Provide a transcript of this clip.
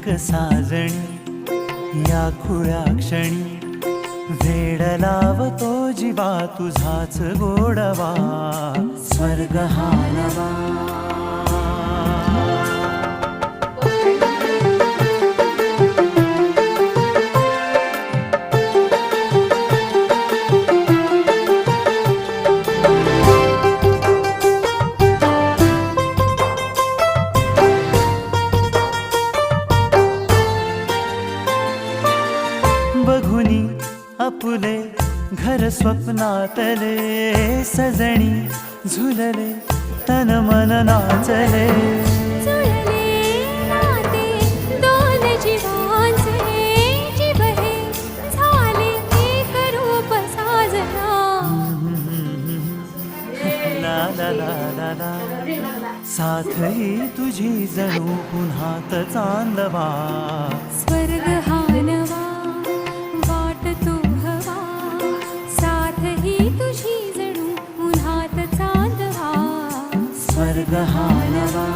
एक साजणी या खुळ्या क्षणी वेड लावतो जीवा तुझाच गोडवा स्वर्ग हा नवा बघुनी आपुले घर स्वप्नातले सजणी झुलले तन मन नाचले जुळले नाते दोन जीवांचे जीव हे झाले एक रूप साजना ला ला ला ला ला साथ ही तुझी जणू पुन्हात चांदवा स्वर्ग हा नवा वाटतो हवा साथ ही तुझी जणू उन्हात चांदवा स्वर्ग हा नवा